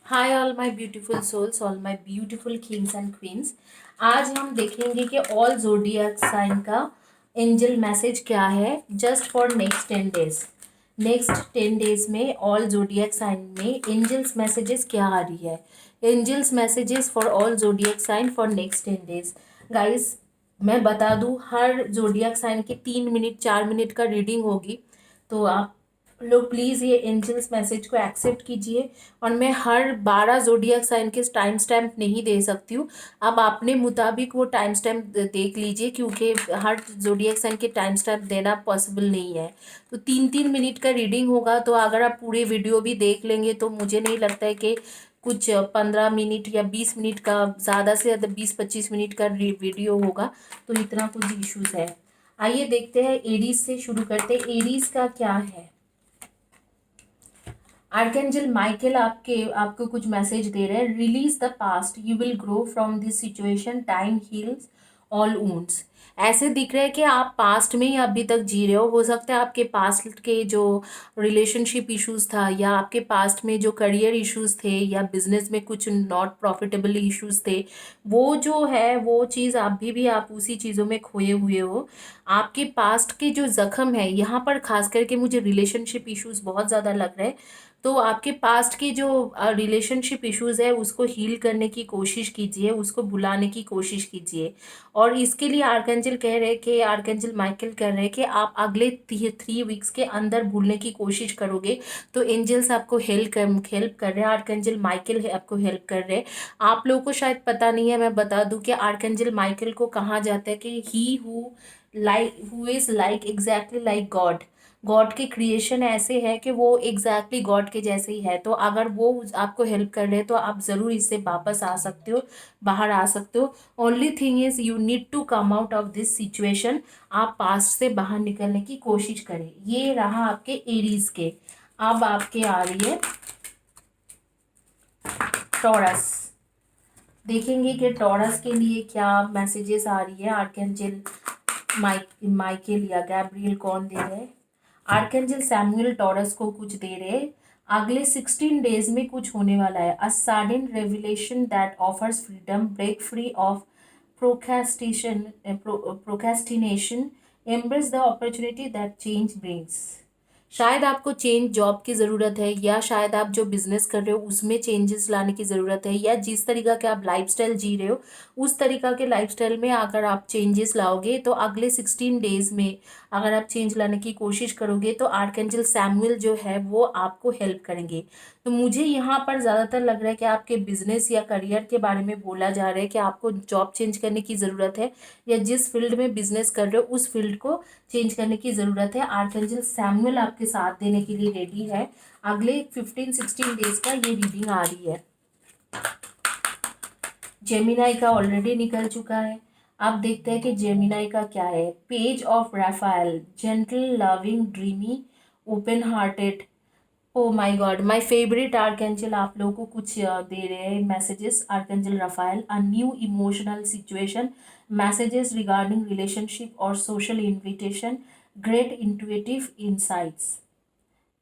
Hi all my beautiful souls, all my beautiful kings and queens. आज हम देखेंगे कि ऑल जोडियक साइन का एंजल मैसेज क्या है just for next 10 days. Next 10 days में ऑल जोडियक साइन में एंजल्स मैसेजेस क्या आ रही है। Angels messages for all zodiac sign for next 10 days. Guys, मैं बता दूं, हर जोडियक साइन की 3 मिनट 4 मिनट का रीडिंग होगी। तो आप लोग प्लीज़ ये एंजल्स मैसेज को एक्सेप्ट कीजिए। और मैं हर 12 जोडियक साइन के टाइम स्टैम्प नहीं दे सकती हूँ। अब अपने मुताबिक वो टाइम स्टैम्प देख लीजिए, क्योंकि हर जोडियक साइन के टाइम स्टैम्प देना पॉसिबल नहीं है। तो 3-3 मिनट का रीडिंग होगा, तो अगर आप पूरे वीडियो भी देख लेंगे तो मुझे नहीं लगता है कि कुछ 15 मिनट या 20 मिनट का, ज़्यादा से ज़्यादा 20-25 मिनट का वीडियो होगा। तो इतना कुछ इश्यूज है। आइए देखते हैं, एरीज से शुरू करते हैं। एरीज का क्या है। आर्कएंजल माइकल आपको कुछ मैसेज दे रहे हैं। Release the past, you will grow from this situation, time heals all wounds. ऐसे दिख रहा है कि आप पास्ट में ही अभी तक जी रहे हो सकता है आपके पास्ट के जो रिलेशनशिप इश्यूज था, या आपके पास्ट में जो करियर इश्यूज थे, या बिजनेस में कुछ नॉट प्रॉफिटेबल इश्यूज थे, वो जो है वो चीज़ अभी भी आप उसी चीज़ों में खोए हुए हो। आपके पास्ट के जो जख्म है, यहाँ पर खास करके मुझे रिलेशनशिप इश्यूज बहुत ज़्यादा लग रहे हैं। तो आपके पास्ट की जो रिलेशनशिप इश्यूज है उसको हील करने की कोशिश कीजिए, उसको भुलाने की कोशिश कीजिए। और इसके लिए आर्कएंजल कह रहे हैं कि आर्कएंजल माइकल कह रहे हैं कि आप अगले 3 वीक्स के अंदर भूलने की कोशिश करोगे तो एंजल्स आपको हेल्प कर रहे हैं। आर्कएंजल माइकल आपको हेल्प कर रहे हैं। आप लोगों को शायद पता नहीं है, मैं बता दूं कि आर्कएंजल माइकल को कहा जाता है कि he who is like exactly like God. God के क्रिएशन ऐसे है कि वो एग्जैक्टली गॉड के जैसे ही है। तो अगर वो आपको हेल्प कर रहे हैं तो आप ज़रूर इससे वापस आ सकते हो, बाहर आ सकते हो। Only thing is you need to come out of this situation. आप पास्ट से बाहर निकलने की कोशिश करें। ये रहा आपके एरीज के। अब आपके आ रही है टॉरस। देखेंगे कि टॉरस के लिए क्या मैसेजेस आ रही है। आर्कएंजल माइकल या गैब्रियल कौन दे रहे हैं। आर्कएंजल सैमुअल टॉरस को कुछ दे रहे हैं। अगले 16 डेज में कुछ होने वाला है। A sudden revelation that offers freedom, break free of procrastination, embrace the opportunity that change brings. शायद आपको चेंज जॉब की ज़रूरत है, या शायद आप जो बिजनेस कर रहे हो उसमें चेंजेस लाने की ज़रूरत है, या जिस तरीका के आप लाइफस्टाइल जी रहे हो उस तरीका के लाइफस्टाइल में अगर आप चेंजेस लाओगे तो अगले 16 डेज में अगर आप चेंज लाने की कोशिश करोगे तो आर्कएंजल सैमुअल जो है वो आपको हेल्प करेंगे। तो मुझे यहाँ पर ज़्यादातर लग रहा है कि आपके बिजनेस या करियर के बारे में बोला जा रहा है कि आपको जॉब चेंज करने की ज़रूरत है, या जिस फील्ड में बिजनेस कर रहे हो उस फील्ड को चेंज करने की ज़रूरत है। आर्कएंजल सैमुअल आपके साथ देने के लिए रेडी है। अगले 15-16 डेज का ये रीडिंग आ रही है। जेमिनाई का ऑलरेडी निकल चुका है। अब देखते हैं कि जेमिनाई का क्या है। Page of Raphael, gentle, loving, dreamy, open hearted. Oh my God, my favourite archangel आप लोगों को कुछ दे रहे हैं messages. Archangel Raphael, a new emotional situation, messages regarding relationship और social invitation, great intuitive insights.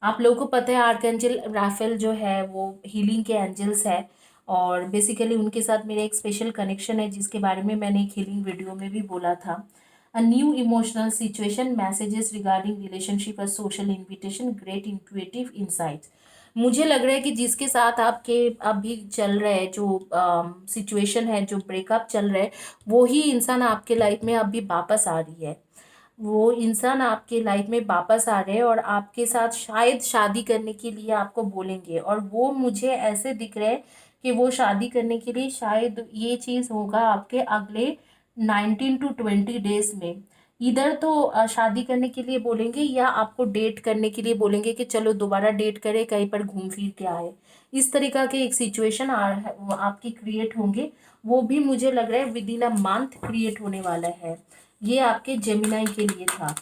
आप लोगों को पता है आर्कएंजल राफेल जो है वो हीलिंग के एंजल्स है। और बेसिकली उनके साथ मेरा एक स्पेशल कनेक्शन है, जिसके बारे में मैंने एक हीलिंग वीडियो में भी बोला था। A new emotional situation, messages regarding relationship और social invitation, great intuitive insights. मुझे लग रहा है कि जिसके साथ आपके अभी चल रहा है, जो सिचुएशन है, जो ब्रेकअप चल रहा है, वो ही इंसान आपके लाइफ में अभी वापस आ रही है। वो इंसान आपके लाइफ में वापस आ रहे हैं और आपके साथ शायद शादी करने के लिए आपको बोलेंगे। और वो मुझे ऐसे दिख रहा है कि वो शादी करने के लिए शायद ये चीज़ होगा आपके अगले 19 to 20 डेज में। इधर तो शादी करने के लिए बोलेंगे, या आपको डेट करने के लिए बोलेंगे कि चलो दोबारा डेट करें, कहीं पर घूम फिर के आए। इस तरीका के एक सिचुएशन आपकी क्रिएट होंगे। वो भी मुझे लग रहा है with in a month create होने वाला है। ये आपके जेमिनाई के लिए था।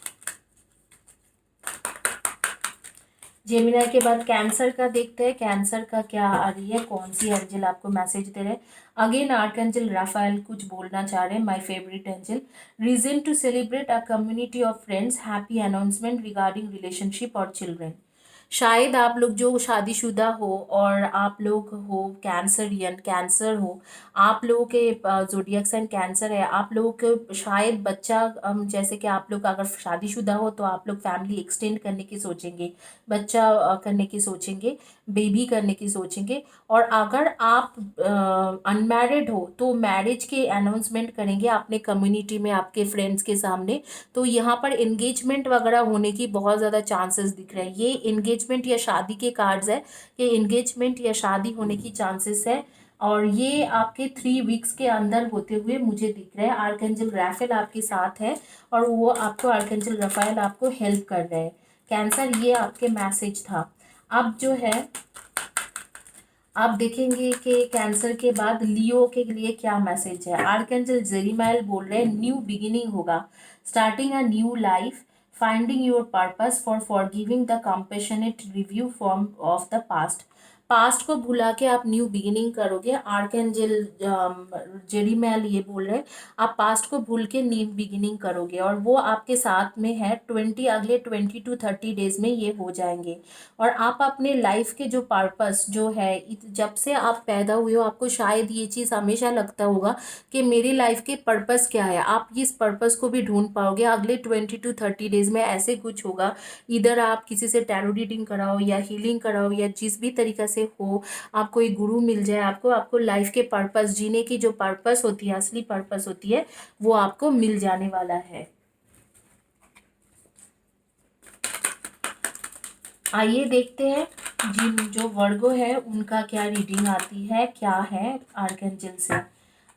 जेमिनाई के बाद कैंसर का देखते हैं। कैंसर का क्या आ रही है, कौन सी एंजल आपको मैसेज दे रहे हैं। अगेन आर्कएंजल राफाएल कुछ बोलना चाह रहे हैं। My favourite angel, reason to celebrate a community of friends, happy announcement regarding relationship और चिल्ड्रन। शायद आप लोग जो शादीशुदा हो और आप लोग हो कैंसरियन, कैंसर हो, आप लोगों के ज़ोडिएक साइन कैंसर है, आप लोगों के शायद बच्चा जैसे कि आप लोग अगर शादीशुदा हो तो आप लोग फैमिली एक्सटेंड करने की सोचेंगे, बच्चा करने की सोचेंगे, बेबी करने की सोचेंगे। और अगर आप अनमैरिड हो तो मैरिज के अनाउंसमेंट करेंगे अपने कम्युनिटी में, आपके फ्रेंड्स के सामने। तो यहाँ पर एंगेजमेंट वगैरह होने की बहुत ज़्यादा चांसेस दिख रहे हैं। ये एंगेजमेंट या शादी के कार्ड्स है, ये एंगेजमेंट या शादी होने की चांसेस है। और ये आपके 3 वीक्स के अंदर होते हुए मुझे दिख रहा है। आर्कएंजल राफेल आपके साथ है और वो आपको आर्कएंजल राफेल आपको हेल्प कर रहे हैं। कैंसर, ये आपके मैसेज था। अब जो है आप देखेंगे कि कैंसर के बाद लियो के लिए क्या मैसेज है। आर्कएंजल जेरिमाइल बोल रहे हैं न्यू बिगिनिंग होगा, starting a new life, finding your purpose for forgiving the compassionate review form of the past. Past को भुला के आप न्यू बिगिनिंग करोगे। आर्कएंजल जेरिमाइल ये बोल रहे हैं आप पास्ट को भूल के न्यू बिगिनिंग करोगे और वो आपके साथ में है। अगले 20 to 30 डेज में ये हो जाएंगे। और आप अपने लाइफ के जो पर्पस जो है, जब से आप पैदा हुए हो आपको शायद ये चीज़ हमेशा लगता होगा कि मेरी लाइफ के पर्पस क्या है। आप इस पर्पस को भी ढूंढ पाओगे अगले 20 to 30 डेज में। ऐसे कुछ होगा, इधर आप किसी से टैरो रीडिंग कराओ या हीलिंग कराओ या जिस भी तरीका से हो, आप कोई गुरु मिल जाए आपको, आपको लाइफ के पर्पस, जीने की जो पर्पस होती है, असली पर्पस होती है, वो आपको मिल जाने वाला है। आइए देखते हैं जिन जो वर्गो है उनका क्या रीडिंग आती है, क्या है आर्कएंजल से।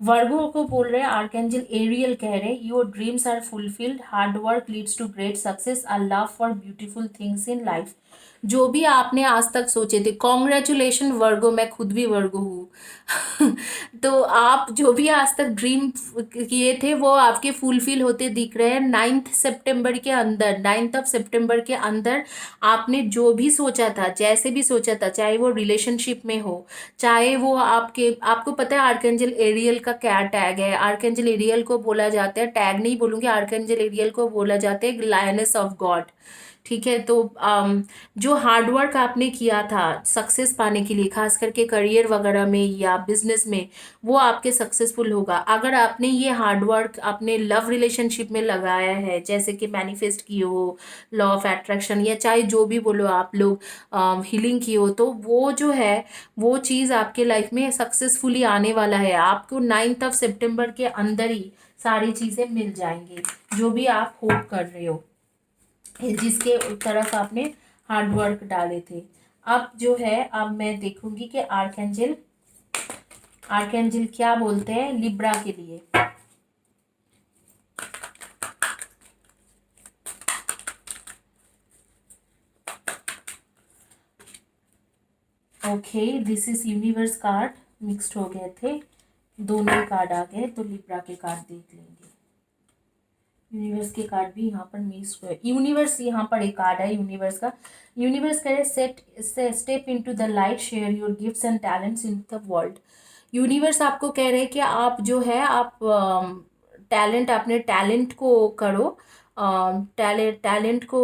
वर्गो को बोल रहे हैं आर्कएंजल एरियल कह रहे हैं your dreams are fulfilled, hard work leads to great success, a love for beautiful things in life. जो भी आपने आज तक सोचे थे, कॉन्ग्रेचुलेशन वर्गो, मैं खुद भी वर्गो हूँ। तो आप जो भी आज तक ड्रीम किए थे वो आपके फुलफिल होते दिख रहे हैं। 9 सितंबर के अंदर, 9 सितंबर के अंदर आपने जो भी सोचा था, जैसे भी सोचा था, चाहे वो रिलेशनशिप में हो, चाहे वो आपको पता है आर्कएंजल एरियल का क्या टैग है। आर्कएंजल एरियल को बोला जाता है, टैग नहीं बोलूंगी, आर्कएंजल एरियल को बोला जाता है लायनेस ऑफ गॉड। ठीक है, तो जो हार्डवर्क आपने किया था सक्सेस पाने के लिए, खास करके करियर वगैरह में या बिजनेस में, वो आपके सक्सेसफुल होगा। अगर आपने ये हार्डवर्क अपने लव रिलेशनशिप में लगाया है, जैसे कि मैनिफेस्ट किए हो, लॉ ऑफ अट्रैक्शन, या चाहे जो भी बोलो आप लोग, हीलिंग की हो, तो वो जो है वो चीज़ आपके लाइफ में सक्सेसफुली आने वाला है। आपको 9 सितंबर के अंदर ही सारी चीज़ें मिल जाएंगी जो भी आप होप कर रहे हो, जिसके तरफ आपने हार्ड वर्क डाले थे। अब जो है, अब मैं देखूंगी कि आर्कएंजल क्या बोलते हैं लिब्रा के लिए। Okay, this is universe card, mixed हो गए थे, दोनों ही कार्ड आ गए, तो लिब्रा के कार्ड देख लेंगे। यूनिवर्स के कार्ड भी यहाँ पर मिक्स हुए। यूनिवर्स, यहाँ पर एक कार्ड है यूनिवर्स का। यूनिवर्स कह रहे step into the light, share your gifts and talents in the world. Universe आपको कह रहे हैं कि आप जो है आप टैलेंट, अपने टैलेंट को करो, टैलेंट को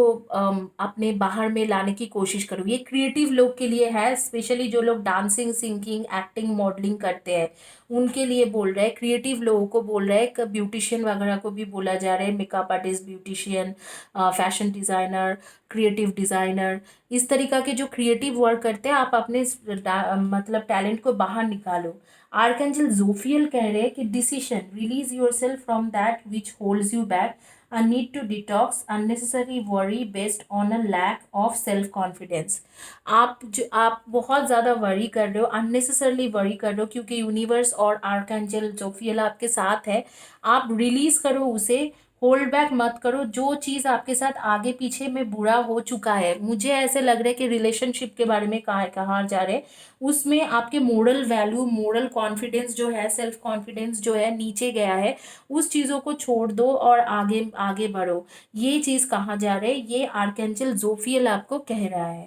अपने बाहर में लाने की कोशिश करो। ये क्रिएटिव लोग के लिए है, स्पेशली जो लोग डांसिंग, सिंगिंग, एक्टिंग, मॉडलिंग करते हैं उनके लिए बोल रहे हैं। क्रिएटिव लोगों को बोल रहे हैं, ब्यूटिशियन वगैरह को भी बोला जा रहा है, makeup artist, beautician, fashion designer, creative designer, इस तरीका के जो क्रिएटिव वर्क करते हैं, आप अपने मतलब टैलेंट को बाहर निकालो। आर्कएंजल जोफियल कह रहे हैं कि decision, release your self from that which holds you back, a need to detox unnecessary worry based on a lack of self confidence। आप बहुत ज़्यादा वरी कर रहे हो, अननेसेसरली वरी कर रहे हो, क्योंकि यूनिवर्स और आर्कएंजल जोफियल आपके साथ है। आप रिलीज करो उसे, होल्ड बैक मत करो। जो चीज़ आपके साथ आगे पीछे में बुरा हो चुका है, मुझे ऐसे लग रहा है कि रिलेशनशिप के बारे में कहा जा रहा है, उसमें आपके मोरल वैल्यू, मोरल कॉन्फिडेंस जो है, सेल्फ कॉन्फिडेंस जो है नीचे गया है, उस चीज़ों को छोड़ दो और आगे आगे बढ़ो। ये चीज़ कहा जा रहा है, ये आर्कएंजल जोफियल आपको कह रहा है।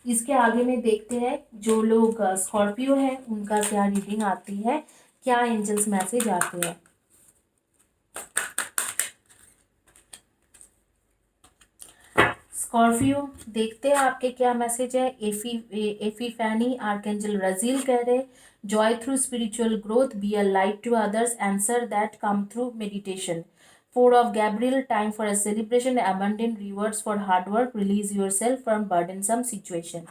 इसके आगे में देखते हैं जो लोग स्कॉर्पियो है उनका क्या रीडिंग आती है, क्या एंजल्स मैसेज आते हैं। स्कॉर्पियो, देखते हैं आपके क्या मैसेज है। एफी फैनी आर्केंजल रजील कह रहे, joy through spiritual growth, be a light to others, answer that come through meditation. Four of Gabriel, time for a celebration, abundant rewards for hard work, release your self from burdensome situation.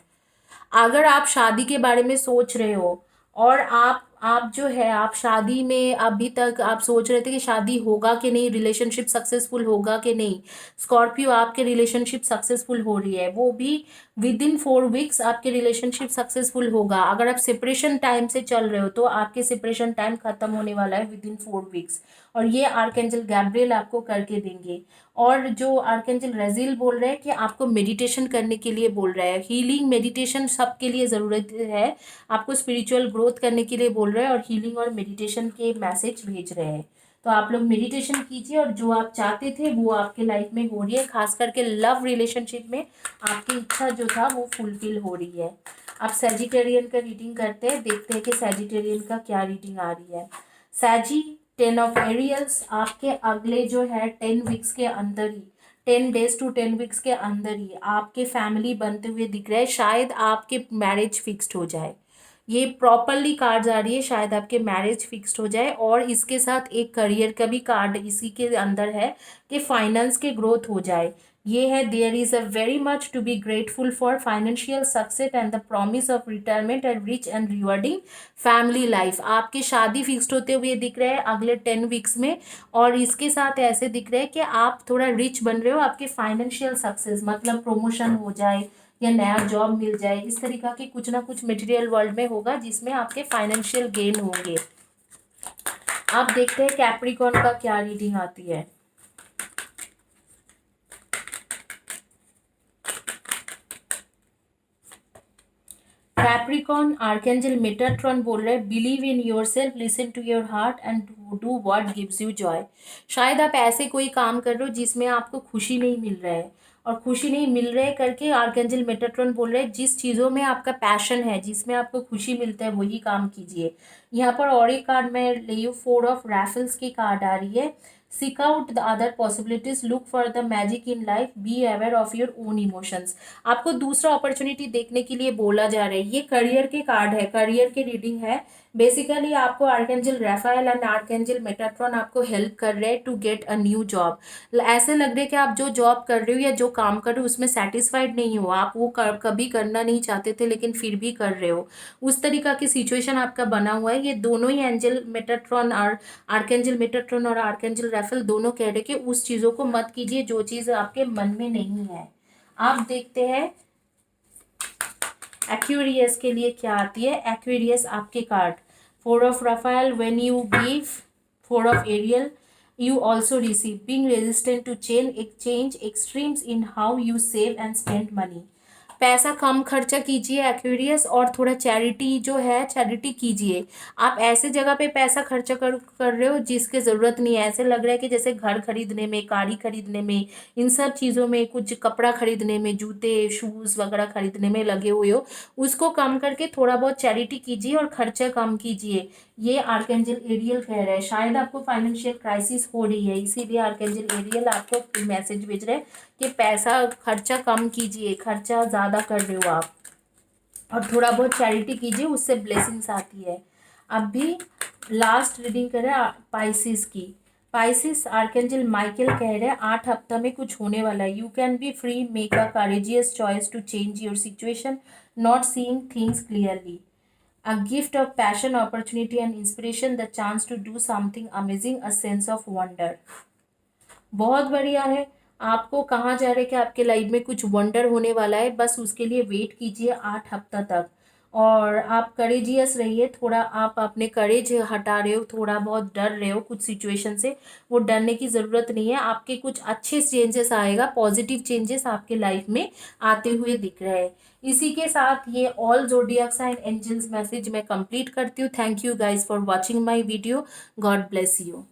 अगर आप शादी के बारे में सोच रहे हो और आप जो है आप शादी में अभी तक आप सोच रहे थे कि शादी होगा कि नहीं, रिलेशनशिप सक्सेसफुल होगा कि नहीं, स्कॉर्पियो आपके रिलेशनशिप सक्सेसफुल हो रही है, वो भी विद इन 4 वीक्स आपके रिलेशनशिप सक्सेसफुल होगा। अगर आप सेपरेशन टाइम से चल रहे हो तो आपके सेपरेशन टाइम खत्म होने वाला है विद इन 4 वीक्स, और ये आर्केंजल गैब्रियल आपको करके देंगे। और जो आर्केंजल रजील बोल रहे हैं कि आपको मेडिटेशन करने के लिए बोल रहा है, हीलिंग मेडिटेशन सबके लिए ज़रूरत है, आपको स्पिरिचुअल ग्रोथ करने के लिए बोल रहे हैं और हीलिंग और मेडिटेशन के मैसेज भेज रहे हैं। तो आप लोग मेडिटेशन कीजिए और जो आप चाहते थे वो आपके लाइफ में हो रही है, खास करके लव रिलेशनशिप में आपकी इच्छा जो था वो फुलफिल हो रही है। आप सैजिटेरियन का रीडिंग करते हैं, देखते हैं कि सैजिटेरियन का क्या रीडिंग आ रही है। सैजी 10 ऑफ एरियल्स, आपके अगले जो है 10 वीक्स के अंदर ही, 10 डेज टू 10 वीक्स के अंदर ही आपके फैमिली बनते हुए दिख रहा है, शायद आपके मैरिज फिक्स्ड हो जाए। ये प्रॉपरली कार्ड्स आ रही है, शायद आपके मैरिज फिक्स्ड हो जाए। और इसके साथ एक करियर का भी कार्ड इसी के अंदर है कि फाइनेंस के ग्रोथ हो जाए। ये है, there is a very much to be grateful for financial success and the promise of retirement and rich and rewarding family life. आपकी शादी फिक्स्ड होते हुए दिख रहे हैं अगले 10 वीक्स में, और इसके साथ ऐसे दिख रहे हैं कि आप थोड़ा रिच बन रहे हो, आपके फाइनेंशियल सक्सेस मतलब प्रमोशन हो जाए या नया जॉब मिल जाए, इस तरीका के कुछ ना कुछ मटेरियल वर्ल्ड में होगा जिसमें आपके फाइनेंशियल गेन होंगे। आप देखते हैं कैप्रिकॉर्न का क्या रीडिंग आती है। कैप्रिकॉर्न आर्केंजल मेटाट्रॉन बोल रहे हैं, believe in your self, listen to your heart and do what gives you joy. शायद आप ऐसे कोई काम कर रहे हो जिसमें आपको खुशी नहीं मिल रहा है, और खुशी नहीं मिल रहा है करके आर्केंजल मेटाट्रॉन बोल रहे हैं जिस चीज़ों में आपका पैशन है, जिसमें आपको खुशी मिलता है वही काम कीजिए। यहाँ पर और एक कार्ड मैं ले 4 ऑफ रैफल्स की कार्ड आ रही है। Seek out the other possibilities, look for the magic in life, be aware of your own emotions. आपको दूसरा अपॉर्चुनिटी देखने के लिए बोला जा रहा है। ये करियर के कार्ड है, करियर के रीडिंग है। बेसिकली आपको archangel Raphael and archangel Metatron आपको हेल्प कर रहे हैं to get a new job. ऐसे लग रहा है कि आप जो जॉब कर रहे हो या जो काम कर रहे हो उसमें सेटिस्फाइड नहीं हो, आप वो कभी करना नहीं चाहते थे लेकिन फिर भी कर रहे हो, उस तरीका की सिचुएशन आपका बना हुआ है। ये दोनों ही एंजल मेटाट्रॉन और आर्केंजल मेटाट्रॉन और आर्केंजल राफेल दोनों कह रहे कि उस चीज़ों को मत कीजिए जो चीज़ आपके मन में नहीं है। आप देखते हैं एक्वेरियस के लिए क्या आती है। एक्वेरियस आपके card 4 of Raphael, when you give, 4 of Ariel, you also receive, being resistant to change extremes in how you save and spend money। पैसा कम खर्चा कीजिए एक्वेरियस, और थोड़ा चैरिटी जो है चैरिटी कीजिए। आप ऐसे जगह पे पैसा खर्चा कर रहे हो जिसके ज़रूरत नहीं है, ऐसे लग रहा है कि जैसे घर खरीदने में, गाड़ी खरीदने में, इन सब चीज़ों में, कुछ कपड़ा खरीदने में, जूते शूज़ वगैरह खरीदने में लगे हुए हो, उसको कम करके थोड़ा बहुत चैरिटी कीजिए और खर्चा कम कीजिए। ये आर्केंजल एरियल कह रहे हैं। शायद आपको फाइनेंशियल क्राइसिस हो रही है, इसीलिए आर्केंजल एरियल आपको मैसेज भेज रहे हैं कि पैसा खर्चा कम कीजिए, खर्चा ज़्यादा कर रहे हो आप, और थोड़ा बहुत चैरिटी कीजिए, उससे ब्लेसिंग्स आती है। अब भी लास्ट रीडिंग करें पाइसिस की। पाइसिस आर्केंजल माइकल कह रहे हैं 8 हफ्ता में कुछ होने वाला है। You can be free, make a courageous choice to change your situation, not seeing things clearly, a gift of passion, opportunity and inspiration, the chance to do something amazing, a sense of wonder। बहुत बढ़िया है। आपको कहाँ जा रहे हैं कि आपके लाइफ में कुछ वंडर होने वाला है, बस उसके लिए वेट कीजिए 8 हफ्ता तक, और आप करेजियस रहिए। थोड़ा आप अपने करेज हटा रहे हो, थोड़ा बहुत डर रहे हो कुछ सिचुएशन से, वो डरने की ज़रूरत नहीं है। आपके कुछ अच्छे चेंजेस आएगा, पॉजिटिव चेंजेस आपके लाइफ में आते हुए दिख रहे हैं। इसी के साथ ये all zodiac sign angels message मैं कंप्लीट करती हूँ। Thank you guys for watching my video. God bless you.